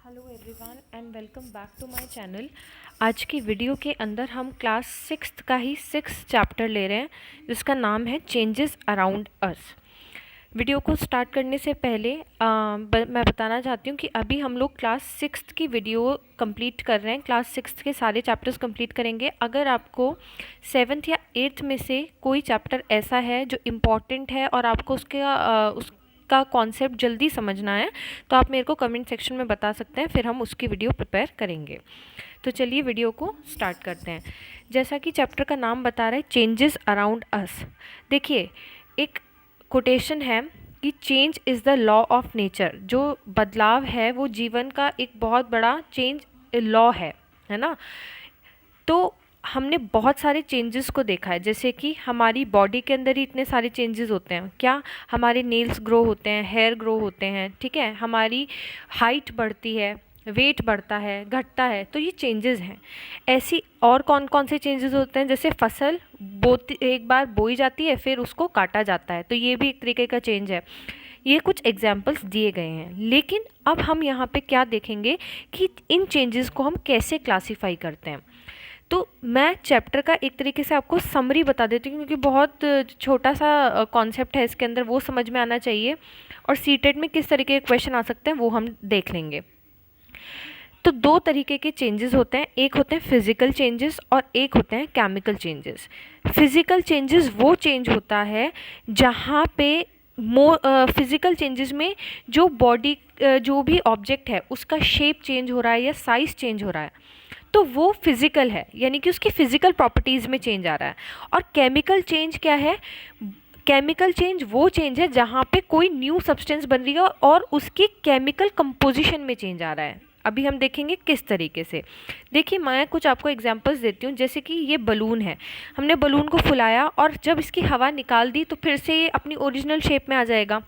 Hello everyone and welcome back to my channel. आज की video के अंदर हम क्लास सिक्स्थ का ही सिक्स्थ चैप्टर ले रहे हैं जिसका नाम है चेंजेस अराउंड अस। वीडियो को स्टार्ट करने से पहले मैं बताना चाहती हूँ कि अभी हम लोग क्लास सिक्स्थ की वीडियो कंप्लीट कर रहे हैं। क्लास सिक्स्थ के सारे चैप्टर्स कंप्लीट करेंगे। अगर आपको सेवन्थ या एट्थ में से कोई चैप्टर ऐसा है जो इम्पॉर्टेंट है और आपको उसका कॉन्सेप्ट जल्दी समझना है तो आप मेरे को कमेंट सेक्शन में बता सकते हैं, फिर हम उसकी वीडियो प्रिपेयर करेंगे। तो चलिए वीडियो को स्टार्ट करते हैं। जैसा कि चैप्टर का नाम बता रहा है चेंजेस अराउंड अस। देखिए, एक कोटेशन है कि change is the law of nature. जो बदलाव है वो जीवन का एक बहुत बड़ा चेंज लॉ है ना। तो हमने बहुत सारे चेंजेस को देखा है, जैसे कि हमारी बॉडी के अंदर ही इतने सारे चेंजेस होते हैं। क्या हमारे नेल्स ग्रो होते हैं, हेयर ग्रो होते हैं, ठीक है, हमारी हाइट बढ़ती है, वेट बढ़ता है, घटता है, तो ये चेंजेस हैं। ऐसी और कौन कौन से चेंजेस होते हैं, जैसे फसल एक बार बोई जाती है फिर उसको काटा जाता है, तो ये भी एक तरीके का चेंज है। ये कुछ एग्जाम्पल्स दिए गए हैं, लेकिन अब हम यहाँ पे क्या देखेंगे कि इन चेंजेस को हम कैसे क्लासीफाई करते हैं। तो मैं चैप्टर का एक तरीके से आपको समरी बता देती हूँ, क्योंकि बहुत छोटा सा कॉन्सेप्ट है इसके अंदर, वो समझ में आना चाहिए। और सीटेट में किस तरीके के क्वेश्चन आ सकते हैं वो हम देख लेंगे। तो दो तरीके के चेंजेस होते हैं, एक होते हैं फिजिकल चेंजेस और एक होते हैं केमिकल चेंजेस। फिजिकल चेंजेस वो चेंज होता है जहाँ पे फिजिकल चेंजेस में जो बॉडी जो भी ऑब्जेक्ट है उसका शेप चेंज हो रहा है या साइज चेंज हो रहा है, तो वो फिजिकल है, यानी कि उसकी फिजिकल प्रॉपर्टीज़ में चेंज आ रहा है। और केमिकल चेंज क्या है? केमिकल चेंज वो चेंज है जहाँ पे कोई न्यू सब्सटेंस बन रही है और उसकी केमिकल कंपोजिशन में चेंज आ रहा है। अभी हम देखेंगे किस तरीके से। देखिए, मैं कुछ आपको एग्जांपल्स देती हूँ। जैसे कि ये बलून है, हमने बलून को फुलाया और जब इसकी हवा निकाल दी तो फिर से ये अपनी ओरिजिनल शेप में आ जाएगा।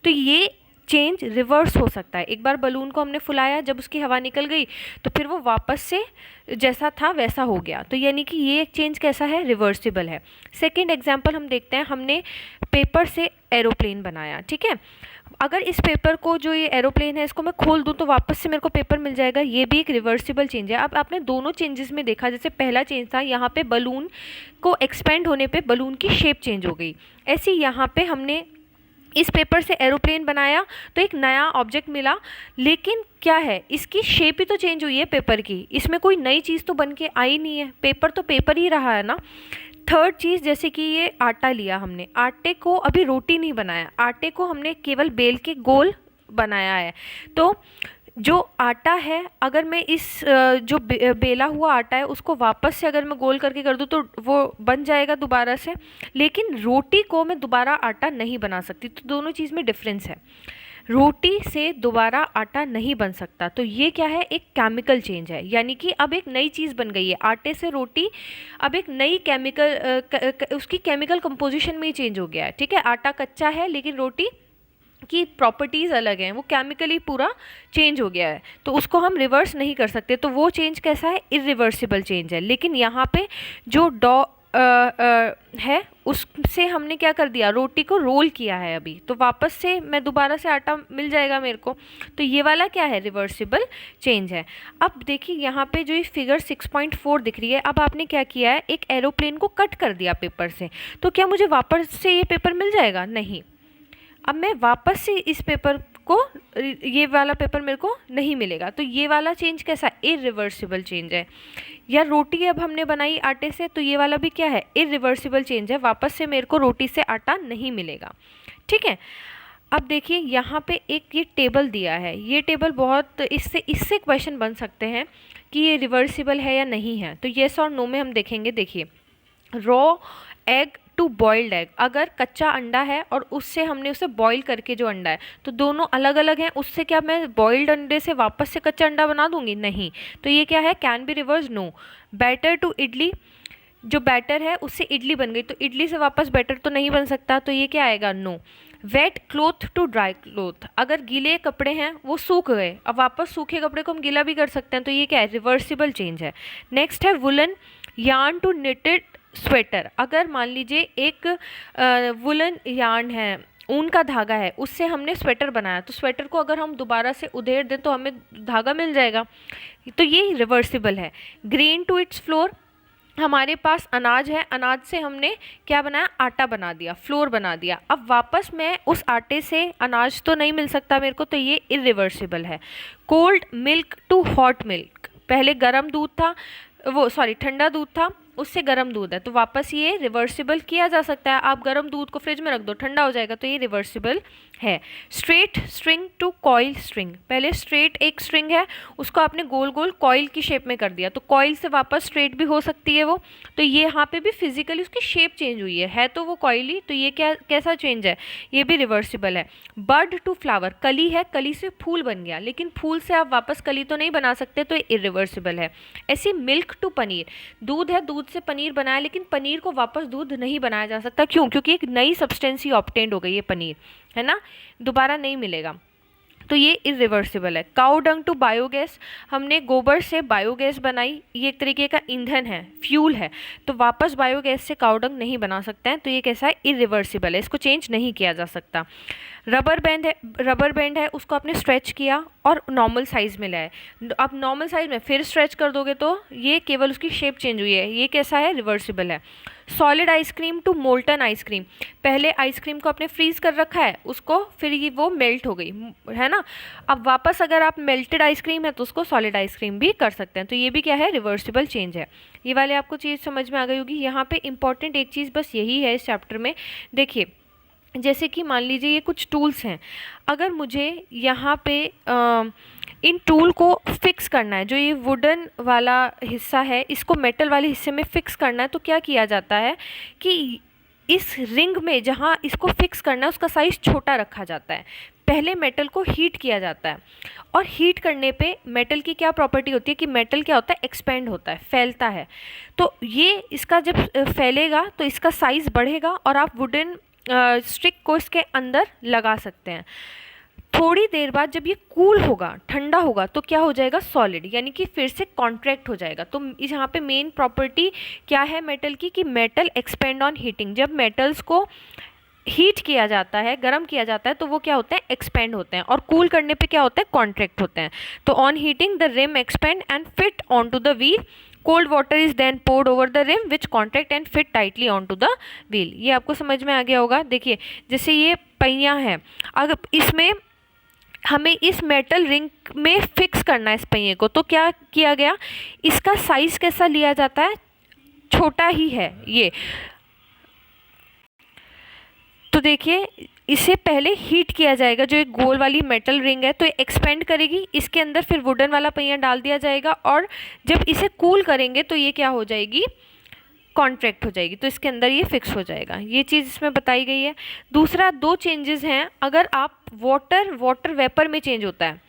तो ये चेंज रिवर्स हो सकता है। एक बार बलून को हमने फुलाया, जब उसकी हवा निकल गई तो फिर वो वापस से जैसा था वैसा हो गया। तो यानी कि ये एक चेंज कैसा है? रिवर्सिबल है। सेकंड एग्जांपल हम देखते हैं। हमने पेपर से एरोप्लेन बनाया, ठीक है। अगर इस पेपर को, जो ये एरोप्लेन है, इसको मैं खोल दूं तो वापस से मेरे को पेपर मिल जाएगा। ये भी एक रिवर्सिबल चेंज है। अब आपने दोनों चेंजेस में देखा, जैसे पहला चेंज था यहाँ पे बलून को एक्सपेंड होने पे बलून की शेप चेंज हो गई, ऐसे यहाँ पे हमने इस पेपर से एरोप्लेन बनाया तो एक नया ऑब्जेक्ट मिला, लेकिन क्या है, इसकी शेप ही तो चेंज हुई है पेपर की, इसमें कोई नई चीज़ तो बन के आई नहीं है। पेपर तो पेपर ही रहा है ना। थर्ड चीज़, जैसे कि ये आटा लिया हमने, आटे को अभी रोटी नहीं बनाया, आटे को हमने केवल बेल के गोल बनाया है। तो जो आटा है, अगर मैं इस जो बेला हुआ आटा है उसको वापस से अगर मैं गोल करके कर दूँ तो वो बन जाएगा दोबारा से, लेकिन रोटी को मैं दोबारा आटा नहीं बना सकती। तो दोनों चीज़ में डिफरेंस है। रोटी से दोबारा आटा नहीं बन सकता। तो ये क्या है? एक केमिकल चेंज है, यानी कि अब एक नई चीज़ बन गई है। आटे से रोटी अब एक नई उसकी केमिकल कंपोजिशन में ही चेंज हो गया है, ठीक है। आटा कच्चा है लेकिन रोटी की प्रॉपर्टीज़ अलग हैं, वो केमिकली पूरा चेंज हो गया है, तो उसको हम रिवर्स नहीं कर सकते। तो वो चेंज कैसा है? इरिवर्सिबल चेंज है। लेकिन यहाँ पे जो है उससे हमने क्या कर दिया? रोटी को रोल किया है अभी, तो वापस से मैं दोबारा से आटा मिल जाएगा मेरे को। तो ये वाला क्या है? रिवर्सिबल चेंज है। अब देखिए यहाँ पे जो ये फिगर 6.4 दिख रही है, अब आपने क्या किया है? एक एरोप्लेन को कट कर दिया पेपर से, तो क्या मुझे वापस से ये पेपर मिल जाएगा? नहीं। अब मैं वापस से इस पेपर को, ये वाला पेपर मेरे को नहीं मिलेगा। तो ये वाला चेंज कैसा? इरिवर्सिबल चेंज है। या रोटी अब हमने बनाई आटे से, तो ये वाला भी क्या है? इरिवर्सिबल चेंज है। वापस से मेरे को रोटी से आटा नहीं मिलेगा, ठीक है। अब देखिए यहाँ पे एक ये टेबल दिया है, ये टेबल बहुत, इससे क्वेश्चन बन सकते हैं कि ये रिवर्सिबल है या नहीं है। तो येस और नो में हम देखेंगे। देखिए, raw egg to boiled egg, अगर कच्चा अंडा है और उससे हमने उसे बॉईल करके जो अंडा है, तो दोनों अलग अलग हैं, उससे क्या मैं बॉइल्ड अंडे से वापस से कच्चा अंडा बना दूंगी? नहीं। तो ये क्या है? Can be reverse? No. Batter to idli, जो बैटर है उससे इडली बन गई, तो इडली से वापस बैटर तो नहीं बन सकता, तो ये क्या आएगा? No. Wet cloth to dry cloth, अगर गीले कपड़े हैं वो सूख गए, अब वापस सूखे कपड़े को हम गीला भी कर सकते हैं, तो ये क्या है? रिवर्सिबल चेंज है। नेक्स्ट है woollen yarn to knitted sweater, अगर मान लीजिए एक वुलन यार्न है ऊन का धागा है, उससे हमने स्वेटर बनाया, तो स्वेटर को अगर हम दोबारा से उधेड़ दें तो हमें धागा मिल जाएगा, तो ये रिवर्सिबल है। ग्रेन टू इट्स फ्लोर, हमारे पास अनाज है, अनाज से हमने क्या बनाया, आटा बना दिया, फ्लोर बना दिया। अब वापस मैं उस आटे से अनाज तो नहीं मिल सकता मेरे को, तो ये इरिवर्सिबल है। Cold milk to hot milk, पहले गर्म दूध था, ठंडा दूध था, उससे गर्म दूध है, तो वापस ये रिवर्सिबल किया जा सकता है। आप गर्म दूध को फ्रिज में रख दो, ठंडा हो जाएगा, तो ये रिवर्सिबल है। Straight string to coil string, पहले स्ट्रेट एक स्ट्रिंग है, उसको आपने गोल गोल कॉइल की शेप में कर दिया, तो कॉइल से वापस स्ट्रेट भी हो सकती है वो, तो ये यहाँ पे भी फिजिकली उसकी शेप चेंज हुई है तो वो कॉइली, तो ये क्या कैसा चेंज है, ये भी रिवर्सिबल है। बर्ड टू फ्लावर, कली है, कली से फूल बन गया, लेकिन फूल से आप वापस कली तो नहीं बना सकते, तो ये इरिवर्सिबल है। ऐसे मिल्क टू पनीर, दूध है, दूध से पनीर बनाया, लेकिन पनीर को वापस दूध नहीं बनाया जा सकता, क्यों, क्योंकि एक नई सब्सटेंस ही ऑब्टेन्ड हो गई है पनीर, है ना, दोबारा नहीं मिलेगा, तो ये इरिवर्सिबल है। काउ डंग टू बायोगैस, हमने गोबर से बायोगैस बनाई, ये एक तरीके का ईंधन है, फ्यूल है, तो वापस बायोगैस से काउ डंग नहीं बना सकते हैं, तो ये कैसा है, इरिवर्सिबल है, इसको चेंज नहीं किया जा सकता। रबर बैंड है, उसको आपने स्ट्रेच किया और नॉर्मल साइज़ में लाए, अब नॉर्मल साइज़ में फिर स्ट्रेच कर दोगे तो ये केवल उसकी शेप चेंज हुई है, ये कैसा है, रिवर्सिबल है। Solid ice cream to molten ice cream, पहले आइसक्रीम को आपने फ्रीज़ कर रखा है, उसको फिर ये वो मेल्ट हो गई, है ना, अब वापस अगर आप मेल्टेड आइसक्रीम है तो उसको सॉलिड आइसक्रीम भी कर सकते हैं, तो ये भी क्या है, रिवर्सिबल चेंज है। ये वाले आपको चीज़ समझ में आ गई होगी। यहाँ पे इंपॉर्टेंट एक चीज़ बस यही है इस चैप्टर में, देखिए जैसे कि मान लीजिए ये कुछ टूल्स हैं, अगर मुझे यहाँ पे इन टूल को फिक्स करना है, जो ये वुडन वाला हिस्सा है इसको मेटल वाले हिस्से में फिक्स करना है, तो क्या किया जाता है कि इस रिंग में जहाँ इसको फिक्स करना है उसका साइज़ छोटा रखा जाता है, पहले मेटल को हीट किया जाता है, और हीट करने पे मेटल की क्या प्रॉपर्टी होती है कि मेटल क्या होता है, एक्सपेंड होता है, फैलता है, तो ये इसका जब फैलेगा तो इसका साइज़ बढ़ेगा और आप वुडन स्टिक को इसके अंदर लगा सकते हैं। थोड़ी देर बाद जब ये कूल होगा, ठंडा होगा, तो क्या हो जाएगा, सॉलिड, यानी कि फिर से कॉन्ट्रैक्ट हो जाएगा। तो इस यहाँ पे मेन प्रॉपर्टी क्या है मेटल की कि मेटल एक्सपेंड ऑन हीटिंग, जब मेटल्स को हीट किया जाता है, गर्म किया जाता है, तो वो क्या होते हैं, एक्सपेंड होते हैं, और कूल करने पे क्या होता है, कॉन्ट्रैक्ट होते हैं। तो on heating the rim expand and fit on to the wheel, cold water is then poured over the rim which contract and fit tightly on to the wheel. ये आपको समझ में आ गया होगा। देखिए जैसे ये पहिया है, अगर इसमें हमें इस मेटल रिंग में फिक्स करना है इस पहिए को, तो क्या किया गया, इसका साइज़ कैसा लिया जाता है, छोटा ही है ये, तो देखिए इसे पहले हीट किया जाएगा, जो एक गोल वाली मेटल रिंग है तो ये एक्सपेंड करेगी, इसके अंदर फिर वुडन वाला पहिया डाल दिया जाएगा, और जब इसे कूल करेंगे तो ये क्या हो जाएगी, कॉन्ट्रैक्ट हो जाएगी, तो इसके अंदर ये फिक्स हो जाएगा। ये चीज़ इसमें बताई गई है। दूसरा, दो चेंजेस हैं, अगर आप वाटर वेपर में चेंज होता है,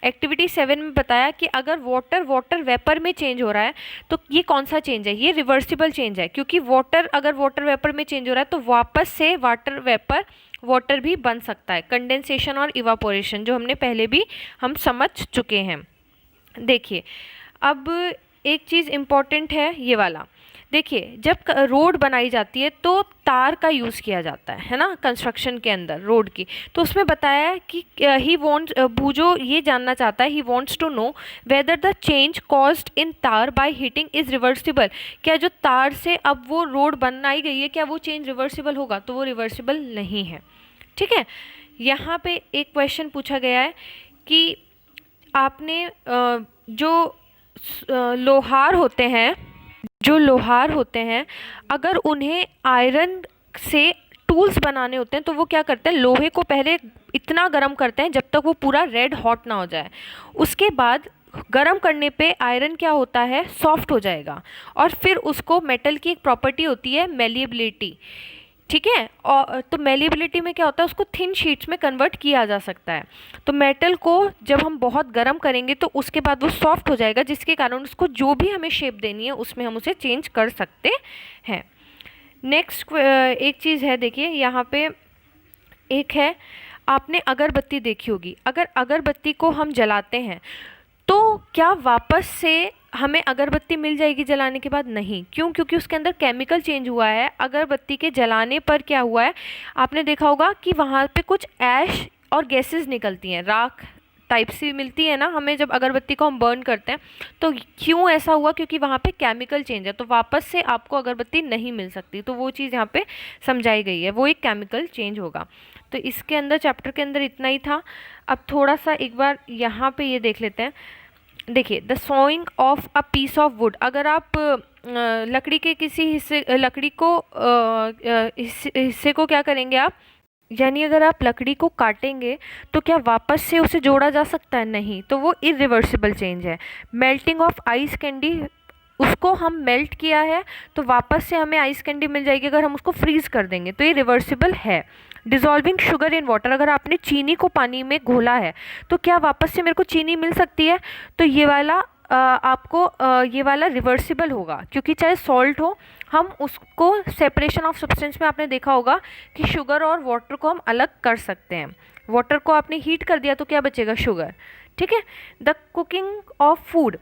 एक्टिविटी 7 में बताया कि अगर वाटर वेपर में चेंज हो रहा है तो ये कौन सा चेंज है, ये रिवर्सिबल चेंज है, क्योंकि अगर वाटर वेपर में चेंज हो रहा है तो वापस से वाटर भी बन सकता है, कंडेंसेशन और इवापोरेशन, जो हमने पहले भी हम समझ चुके हैं। देखिए अब एक चीज़ इम्पॉर्टेंट है ये वाला, देखिए जब रोड बनाई जाती है तो तार का यूज़ किया जाता है ना, कंस्ट्रक्शन के अंदर रोड की, तो उसमें बताया है कि ही वॉन्ट्स, भूजो ये जानना चाहता है, he wants to know whether the change caused in तार बाय हीटिंग इज़ रिवर्सिबल, क्या जो तार से अब वो रोड बनाई गई है क्या वो चेंज रिवर्सिबल होगा, तो वो रिवर्सिबल नहीं है। ठीक है, यहाँ पे एक क्वेश्चन पूछा गया है कि आपने जो लोहार होते हैं अगर उन्हें आयरन से टूल्स बनाने होते हैं तो वो क्या करते हैं, लोहे को पहले इतना गर्म करते हैं जब तक वो पूरा रेड हॉट ना हो जाए, उसके बाद गर्म करने पे आयरन क्या होता है, सॉफ्ट हो जाएगा, और फिर उसको मेटल की एक प्रॉपर्टी होती है मेलिएबिलिटी, ठीक है, और तो मेलिएबिलिटी में क्या होता है, उसको थिन शीट्स में कन्वर्ट किया जा सकता है, तो मेटल को जब हम बहुत गर्म करेंगे तो उसके बाद वो सॉफ्ट हो जाएगा, जिसके कारण उसको जो भी हमें शेप देनी है उसमें हम उसे चेंज कर सकते हैं। नेक्स्ट एक चीज़ है, देखिए यहाँ पे एक है, आपने अगरबत्ती देखी होगी, अगर अगरबत्ती को हम जलाते हैं तो क्या वापस से हमें अगरबत्ती मिल जाएगी जलाने के बाद? नहीं। क्यों? क्योंकि उसके अंदर केमिकल चेंज हुआ है। अगरबत्ती के जलाने पर क्या हुआ है, आपने देखा होगा कि वहाँ पे कुछ ऐश और गैसेस निकलती हैं, राख टाइप सी मिलती है ना हमें जब अगरबत्ती को हम बर्न करते हैं। तो क्यों ऐसा हुआ? क्योंकि वहाँ पे केमिकल चेंज है, तो वापस से आपको अगरबत्ती नहीं मिल सकती। तो वो चीज़ यहाँ पे समझाई गई है, वो एक केमिकल चेंज होगा। तो इसके अंदर चैप्टर के अंदर इतना ही था। अब थोड़ा सा एक बार यहाँ पे ये देख लेते हैं। देखिए, the sawing of a piece of wood, अगर आप लकड़ी के किसी हिस्से, लकड़ी को हिस्से को क्या करेंगे आप, यानी अगर आप लकड़ी को काटेंगे तो क्या वापस से उसे जोड़ा जा सकता है? नहीं। तो वो इरिवर्सिबल चेंज है। मेल्टिंग ऑफ आइस कैंडी, उसको हम मेल्ट किया है तो वापस से हमें आइस कैंडी मिल जाएगी अगर हम उसको फ्रीज कर देंगे, तो ये रिवर्सिबल है। डिजॉल्विंग शुगर इन वाटर, अगर आपने चीनी को पानी में घोला है तो क्या वापस से मेरे को चीनी मिल सकती है? तो ये वाला ये वाला रिवर्सिबल होगा, क्योंकि चाहे सॉल्ट हो, हम उसको सेपरेशन ऑफ सब्सटेंस में आपने देखा होगा कि शुगर और वाटर को हम अलग कर सकते हैं। वाटर को आपने हीट कर दिया तो क्या बचेगा? शुगर। ठीक है। द कुकिंग ऑफ फूड,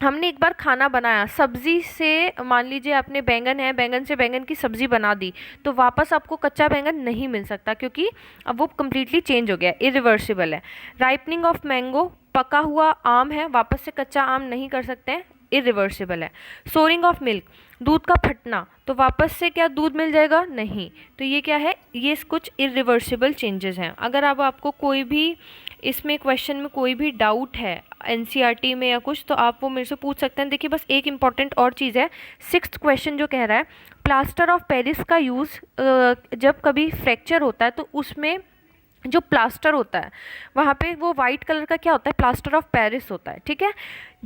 हमने एक बार खाना बनाया, सब्जी से, मान लीजिए आपने बैंगन है, बैंगन से बैंगन की सब्जी बना दी, तो वापस आपको कच्चा बैंगन नहीं मिल सकता, क्योंकि अब वो कम्प्लीटली चेंज हो गया, इरिवर्सिबल है। राइपनिंग ऑफ मैंगो, पका हुआ आम है, वापस से कच्चा आम नहीं कर सकते हैं, इरिवर्सिबल है। सोरिंग ऑफ मिल्क, दूध का फटना, तो वापस से क्या दूध मिल जाएगा? नहीं। तो ये क्या है? ये कुछ इरिवर्सिबल चेंजेस हैं। अगर अब आपको कोई भी इसमें क्वेश्चन में कोई भी डाउट है एनसीईआरटी में या कुछ, तो आप वो मेरे से पूछ सकते हैं। देखिए, बस एक इम्पॉर्टेंट और चीज़ है, 6th क्वेश्चन जो कह रहा है प्लास्टर ऑफ पेरिस का यूज़, जब कभी फ्रैक्चर होता है तो उसमें जो प्लास्टर होता है वहाँ पे वो वाइट कलर का क्या होता है? प्लास्टर ऑफ पेरिस होता है। ठीक है।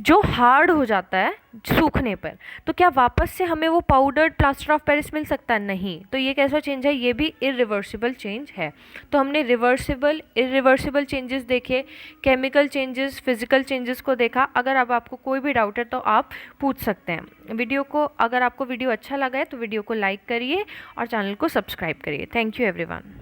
जो हार्ड हो जाता है सूखने पर, तो क्या वापस से हमें वो पाउडर्ड प्लास्टर ऑफ पेरिस मिल सकता है? नहीं। तो ये कैसा चेंज है? ये भी इरिवर्सिबल चेंज है। तो हमने रिवर्सिबल, इरिवर्सिबल चेंजेस देखे, केमिकल चेंजेस, फिजिकल चेंजेस को देखा। अगर अब आपको कोई भी डाउट है तो आप पूछ सकते हैं। वीडियो को, अगर आपको वीडियो अच्छा लगा है तो वीडियो को लाइक करिए और चैनल को सब्सक्राइब करिए। Thank you everyone.